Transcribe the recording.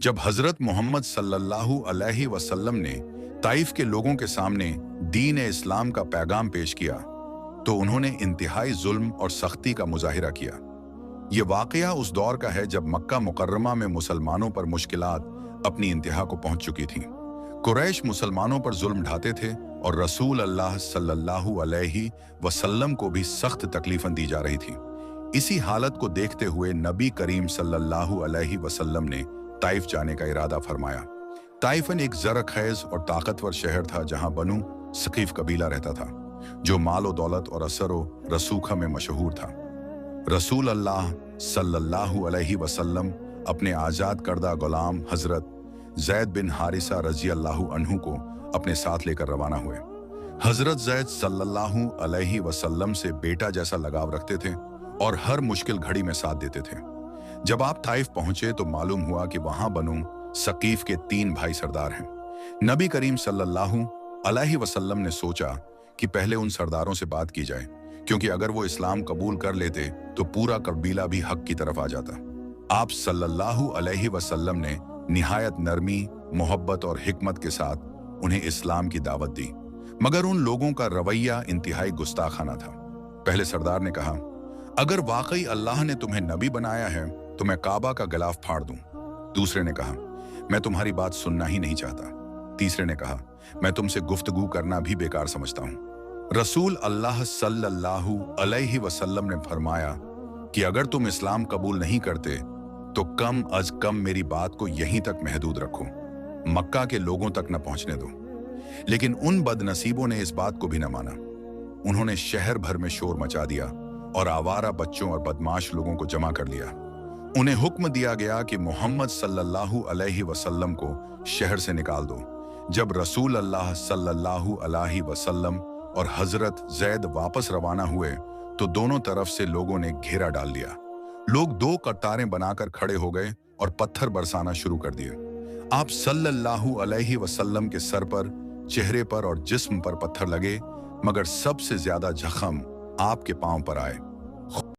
जब हजरत मोहम्मद सल्लल्लाहु अलैहि वसल्लम ने ताइफ के लोगों के सामने दीन इस्लाम का पैगाम पेश किया तो उन्होंने इंतहाई जुल्म और सख्ती का मुजाहिरा किया। ये वाकया उस दौर का है जब मक्का मुकर्रमा में मुसलमानों पर मुश्किलात अपनी इंतहा को पहुंच चुकी थीं। कुरैश मुसलमानों पर जुल्म ढाते थे और रसूल अल्लाह सल्लल्लाहु अलैहि वसल्लम को भी सख्त तकलीफें दी जा रही थी। इसी हालत को देखते हुए नबी करीम सल्लल्लाहु अलैहि वसल्लम ने ताइफ जाने का इरादा फरमाया। ताइफन एक ज़रख़ेज़ और ताकतवर शहर था जहां बनु सकीफ कबीला रहता था, जो मालो दौलत और असरो रसूखा में मशहूर था। रसूल अल्लाह सल्लल्लाहु अलैहि वसल्लम अपने आज़ाद करदा गुलाम हजरत ज़ैद बिन हारिसा रज़ी अल्लाहु अन्हु को अपने साथ लेकर रवाना हुए। हजरत ज़ैद सल्लल्लाहु अलैहि वसल्लम से बेटा जैसा लगाव रखते थे और हर मुश्किल घड़ी में साथ देते थे। जब आप ताइफ पहुंचे तो मालूम हुआ कि वहां बनु सकीफ के 3 भाई सरदार हैं। नबी करीम सल्लल्लाहु अलैहि वसल्लम ने सोचा कि पहले उन सरदारों से बात की जाए, क्योंकि अगर वो इस्लाम कबूल कर लेते तो पूरा कबीला भी हक की तरफ आ जाता। आप सल्लल्लाहु अलैहि वसल्लम ने निहायत नरमी, मोहब्बत और हिकमत के साथ उन्हें इस्लाम की दावत दी, मगर उन लोगों का रवैया इंतहाई गुस्ताखाना था। पहले सरदार ने कहा, अगर वाकई अल्लाह ने तुम्हें नबी बनाया है तो मैं काबा का गिलाफ फाड़ दूं। दूसरे ने कहा, मैं तुम्हारी बात सुनना ही नहीं चाहता। तीसरे ने कहा, मैं तुमसे गुफ्तगू करना भी बेकार समझता हूं। रसूल अल्लाह सल्लल्लाहु अलैहि वसल्लम ने फरमाया कि अगर तुम इस्लाम कबूल नहीं करते तो कम अज कम मेरी बात को यहीं तक महदूद रखो, मक्का के लोगों तक न पहुंचने दो। लेकिन उन बदनसीबों ने इस बात को भी न माना। उन्होंने शहर भर में शोर मचा दिया और आवारा बच्चों और बदमाश लोगों को जमा कर लिया। उन्हें हुक्म दिया गया कि मोहम्मद सल्लल्लाहु अलैहि वसल्लम को शहर से निकाल दो। जब रसूल अल्लाह सल्लल्लाहु अलैहि वसल्लम और हजरत ज़ैद वापस रवाना हुए तो दोनों तरफ से लोगों ने घेरा डाल दिया। लोग 2 कतारें बनाकर खड़े हो गए और पत्थर बरसाना शुरू कर दिए। आप सल्लल्लाहु अलैहि वसल्लम के सर पर, चेहरे पर और जिस्म पर पत्थर लगे, मगर सबसे ज्यादा जख्म आपके पांव पर आए।